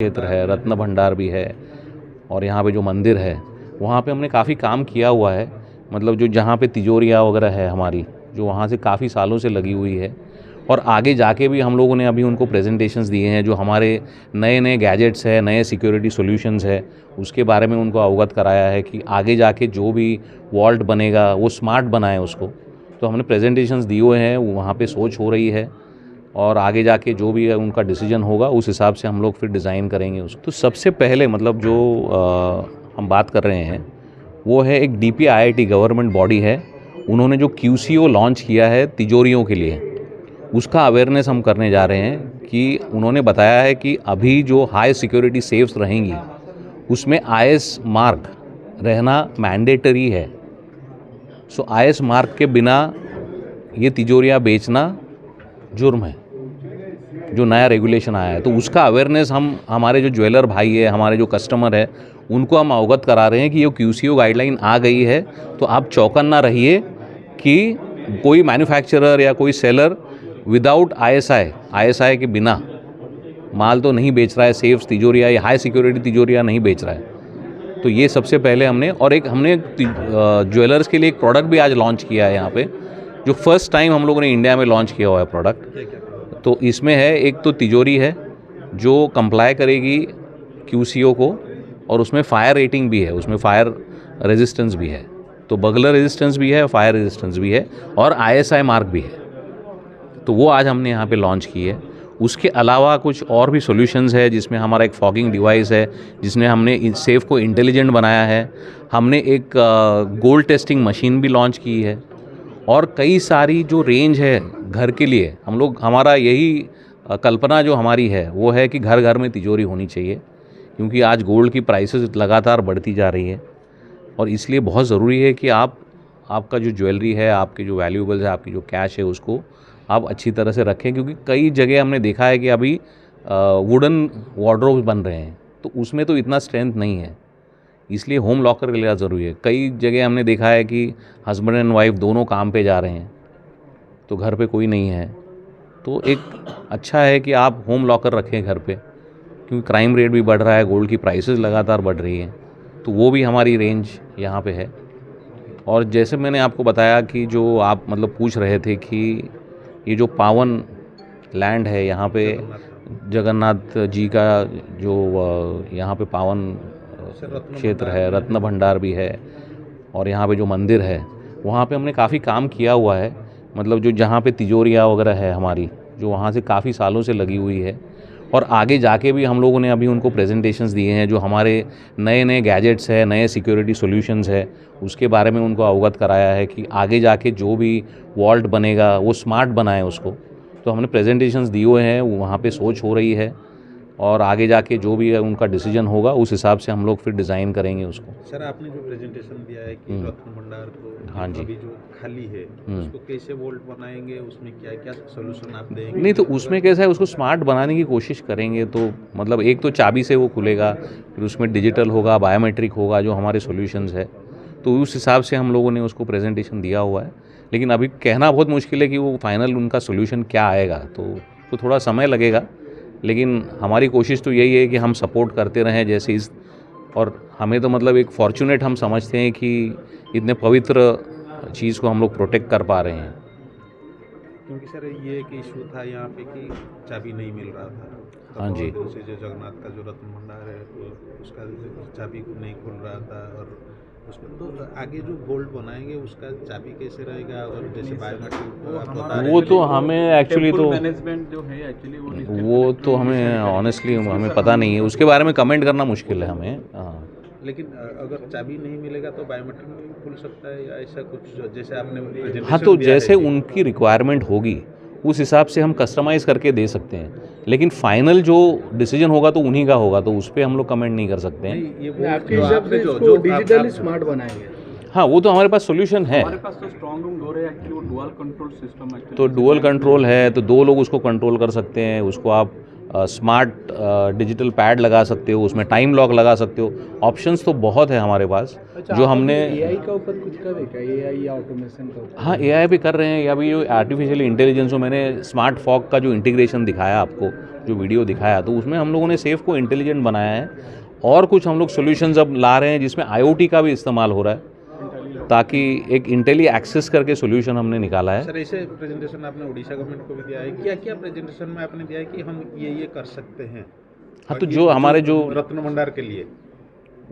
क्षेत्र है, रत्न भंडार भी है और यहाँ पे जो मंदिर है वहाँ पे हमने काफ़ी काम किया हुआ है। मतलब जो जहाँ पे तिजोरियाँ वगैरह है हमारी, जो वहाँ से काफ़ी सालों से लगी हुई है और आगे जाके भी हम लोगों ने अभी उनको प्रेजेंटेशंस दिए हैं। जो हमारे नए नए गैजेट्स है, नए सिक्योरिटी सॉल्यूशंस है, उसके बारे में उनको अवगत कराया है कि आगे जाके जो भी वॉल्ट बनेगा वो स्मार्ट बनाए उसको। तो हमने प्रेजेंटेशंस दिए हुए हैं, वहाँ पे सोच हो रही है और आगे जाके जो भी उनका डिसीजन होगा उस हिसाब से हम लोग फिर डिज़ाइन करेंगे उसको। तो सबसे पहले मतलब जो हम बात कर रहे हैं वो है एक DPIIT गवर्नमेंट बॉडी है। उन्होंने जो QCO लॉन्च किया है तिजोरियों के लिए, उसका अवेयरनेस हम करने जा रहे हैं कि उन्होंने बताया है कि अभी जो हाई सिक्योरिटी सेफ्स रहेंगी उसमें IS मार्क रहना मैंडेटरी है। सो IS मार्क के बिना ये तिजोरियाँ बेचना जुर्म है, जो नया रेगुलेशन आया है। तो उसका अवेयरनेस हम हमारे जो ज्वेलर भाई है, हमारे जो कस्टमर है, उनको हम अवगत करा रहे हैं कि ये QCO गाइडलाइन आ गई है। तो आप चौकन ना रहिए कि कोई मैन्युफैक्चरर या कोई सेलर विदाउट ISI के बिना माल तो नहीं बेच रहा है, सेफ्स तिजोरियाँ या हाई सिक्योरिटी तिजोरियाँ नहीं बेच रहा है। तो ये सबसे पहले हमने ज्वेलर्स के लिए एक प्रोडक्ट भी आज लॉन्च किया है यहाँ पे, जो फर्स्ट टाइम हम लोगों ने इंडिया में लॉन्च किया हुआ है प्रोडक्ट। तो इसमें है एक तो तिजोरी है जो कंप्लाई करेगी QCO को और उसमें फायर रेटिंग भी है, उसमें फायर रेजिस्टेंस भी है, तो बगलर रेजिस्टेंस भी है, फायर रेजिस्टेंस भी है और ISI मार्क भी है। तो वो आज हमने यहाँ पे लॉन्च की है। उसके अलावा कुछ और भी सॉल्यूशंस है जिसमें हमारा एक फॉगिंग डिवाइस है, जिसने हमने सेफ को इंटेलिजेंट बनाया है। हमने एक गोल्ड टेस्टिंग मशीन भी लॉन्च की है और कई सारी जो रेंज है घर के लिए हमारा यही कल्पना जो हमारी है वो है कि घर घर में तिजोरी होनी चाहिए, क्योंकि आज गोल्ड की प्राइसेस लगातार बढ़ती जा रही है और इसलिए बहुत ज़रूरी है कि आपका जो ज्वेलरी है, आपके जो वैल्यूएबल्स है, आपकी जो कैश है, उसको आप अच्छी तरह से रखें। क्योंकि कई जगह हमने देखा है कि अभी वुडन वार्डरोब्स बन रहे हैं, तो उसमें तो इतना स्ट्रेंथ नहीं है, इसलिए होम लॉकर के लिए ज़रूरी है। कई जगह हमने देखा है कि हस्बैंड एंड वाइफ दोनों काम पे जा रहे हैं तो घर पे कोई नहीं है, तो एक अच्छा है कि आप होम लॉकर रखें घर पे, क्योंकि क्राइम रेट भी बढ़ रहा है, गोल्ड की प्राइसेस लगातार बढ़ रही हैं। तो वो भी हमारी रेंज यहाँ पे है। और जैसे मैंने आपको बताया कि जो आप मतलब पूछ रहे थे कि ये जो पावन लैंड है यहाँ पे, जगन्नाथ जी का जो यहाँ पे पावन क्षेत्र है, रत्न भंडार भी है और यहाँ पे जो मंदिर है वहाँ पे हमने काफ़ी काम किया हुआ है। मतलब जो जहाँ पे तिजोरियाँ वगैरह है हमारी, जो वहाँ से काफ़ी सालों से लगी हुई है और आगे जाके भी हम लोगों ने अभी उनको प्रेजेंटेशंस दिए हैं। जो हमारे नए नए गैजेट्स है, नए सिक्योरिटी सॉल्यूशंस है, उसके बारे में उनको अवगत कराया है कि आगे जाके जो भी वॉल्ट बनेगा वो स्मार्ट बनाए उसको। तो हमने प्रेजेंटेशंस दिए हुए हैं, वहाँ पे सोच हो रही है और आगे जाके जो भी उनका डिसीजन होगा उस हिसाब से हम लोग फिर डिज़ाइन करेंगे उसको। सर, आपने जो प्रेजेंटेशन दिया है कि रत्न भंडार को हाँ जी, अभी जो खाली है उसको कैसे वोल्ट बनाएंगे, उसमें क्या क्या सोल्यूशन आप देंगे? नहीं तो उसमें कैसा है, उसको स्मार्ट बनाने की कोशिश करेंगे। तो मतलब एक तो चाबी से वो खुलेगा, फिर उसमें डिजिटल होगा, बायोमेट्रिक होगा, जो हमारे सॉल्यूशंस है। तो उस हिसाब से हम लोगों ने उसको प्रेजेंटेशन दिया हुआ है, लेकिन अभी कहना बहुत मुश्किल है कि वो फाइनल उनका सॉल्यूशन क्या आएगा। तो थोड़ा समय लगेगा, लेकिन हमारी कोशिश तो यही है कि हम सपोर्ट करते रहें जैसे इस, और हमें तो मतलब एक फॉर्चुनेट हम समझते हैं कि इतने पवित्र चीज़ को हम लोग प्रोटेक्ट कर पा रहे हैं। क्योंकि सर ये एक इशू था यहाँ पे कि चाबी नहीं मिल रहा था। हाँ जी, बहुत दिन से जो जगन्नाथ का जो रत्न भंडार है उसका चाबी नहीं खुल रहा था, और उसमें तो आगे जो गोल्ड बनाएंगे उसका चाबी कैसे रहेगा? और जैसे बायोमेट्रिक आप बता रहे वो हैं, तो हमें एक्चुअली तो मैनेजमेंट जो है एक्चुअली वो तो हमें ऑनेस्टली हमें पता नहीं है, उसके बारे में कमेंट करना मुश्किल है हमें। हाँ, लेकिन अगर चाबी नहीं मिलेगा तो बायोमेट्रिक भी खुल सकता है या ऐसा कुछ जैसे आपने presentation हाँ, तो दिया है जैसे कि- उनकी रिक्वायरमेंट होगी उस हिसाब से हम कस्टमाइज़ करके दे सकते हैं, लेकिन फाइनल जो डिसीजन होगा तो उन्हीं का होगा, तो उस पर हम लोग कमेंट नहीं कर सकते हैं। नहीं, ये वो आपके जो हिसाब आपने से जो इसको जो डिजिटली स्मार्ट बनाएंगे? हाँ, वो तो हमारे पास सॉल्यूशन है। हमारे पास तो स्ट्रॉन्ग रूम डोर है एक्चुअली, वो डुअल कंट्रोल सिस्टम है। तो डुअल कंट्रोल है, तो दो लोग उसको कंट्रोल कर सकते हैं। उसको आप स्मार्ट डिजिटल पैड लगा सकते हो, उसमें टाइम लॉक लगा सकते हो। ऑप्शंस तो बहुत है हमारे पास, जो हमने AI का ऊपर कुछ करेगा, AI या ऑटोमेशन का ऊपर? हाँ AI भी कर रहे हैं, या भी जो आर्टिफिशियल इंटेलिजेंस हो, मैंने स्मार्ट फॉग का जो इंटीग्रेशन दिखाया आपको जो वीडियो दिखाया, तो उसमें हम लोगों ने सेफ को इंटेलिजेंट बनाया है और कुछ हम लोग सोल्यूशंस अब ला रहे हैं जिसमें IoT का भी इस्तेमाल हो रहा है, ताकि एक इंटेली एक्सेस करके सोल्यूशन हमने निकाला है। सर ऐसे प्रेजेंटेशन आपने उड़ीसा गवर्नमेंट को भी दिया है, क्या क्या प्रेजेंटेशन में आपने दिया है कि हम ये कर सकते हैं? हाँ, तो जो हमारे जो रत्न भंडार के लिए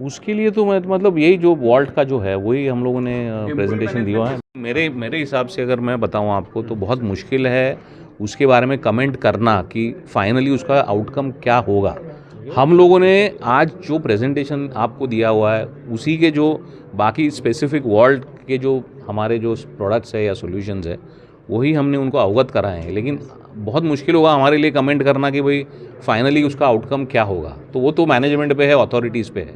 उसके लिए तो मतलब यही जो वॉल्ट का जो है वही हम लोगों ने प्रेजेंटेशन दिया है। मेरे हिसाब से अगर मैं बताऊं आपको तो बहुत मुश्किल है उसके बारे में कमेंट करना कि फाइनली उसका आउटकम क्या होगा। हम लोगों ने आज जो प्रेजेंटेशन आपको दिया हुआ है उसी के जो बाकी स्पेसिफिक वॉल्ट के जो हमारे जो प्रोडक्ट्स है या सॉल्यूशंस है वही हमने उनको अवगत कराए हैं, लेकिन बहुत मुश्किल होगा हमारे लिए कमेंट करना कि भाई फाइनली उसका आउटकम क्या होगा। तो वो तो मैनेजमेंट पे है, अथॉरिटीज़ पे है,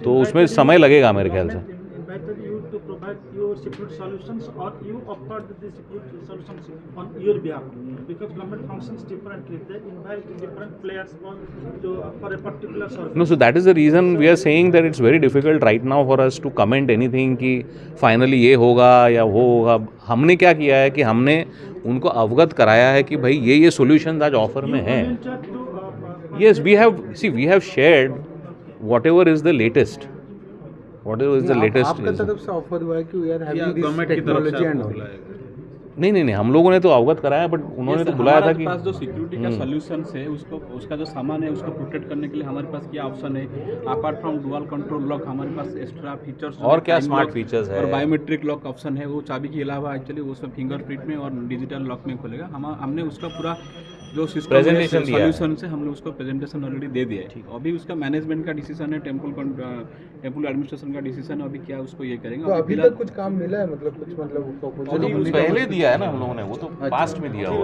तो उसमें समय लगेगा मेरे ख्याल से। Invited you to provide your security solutions, or you offered the security solutions on your behalf, because government functions differently. They invite different players for a particular service. No, so that is the reason we are saying that it's very difficult right now for us to comment anything कि finally ये होगा या वो होगा। हमने क्या किया है कि हमने उनको अवगत कराया है कि भाई ये सॉल्यूशंस आज ऑफर में हैं। Yes, we have shared whatever is the latest. आपका तरफ से ऑफर हुआ है कि we are having this government की तरफ टेक्नोलॉजी से एंड आपको ऑल। बुलाया गया? नहीं, हम लोगों ने तो अवगत कराया, बट उन्होंने तो बुलाया था कि हमारे पास जो सिक्योरिटी का सॉल्यूशन है उसको उसका जो सामान है उसको प्रोटेक्ट करने के लिए हमारे पास क्या ऑप्शन है। Apart from dual control lock हमारे पास एक्स्ट्रा फीचर्स और क्या स्मार्ट फीचर्स है और बायोमेट्रिक लॉक ऑप्शन है। वो चाबी के अलावा एक्चुअली उसमें फिंगरप्रिंट में और डिजिटल लॉक में खोलेगा। हमने उसका पूरा जो सिस्टम Presentation दिया है। सॉल्यूशन से हम लोग उसको प्रेजेंटेशन ऑलरेडी दे दिया है। अभी उसका मैनेजमेंट का डिसीजन है, टेम्पल एडमिनिस्ट्रेशन का डिसीजन है, अभी क्या उसको ये करेंगे। तो अभी तक कुछ काम मिला है, मतलब कुछ मतलब पहले दिया है ना हम लोगों ने, वो तो पास्ट में दिया हुआ है।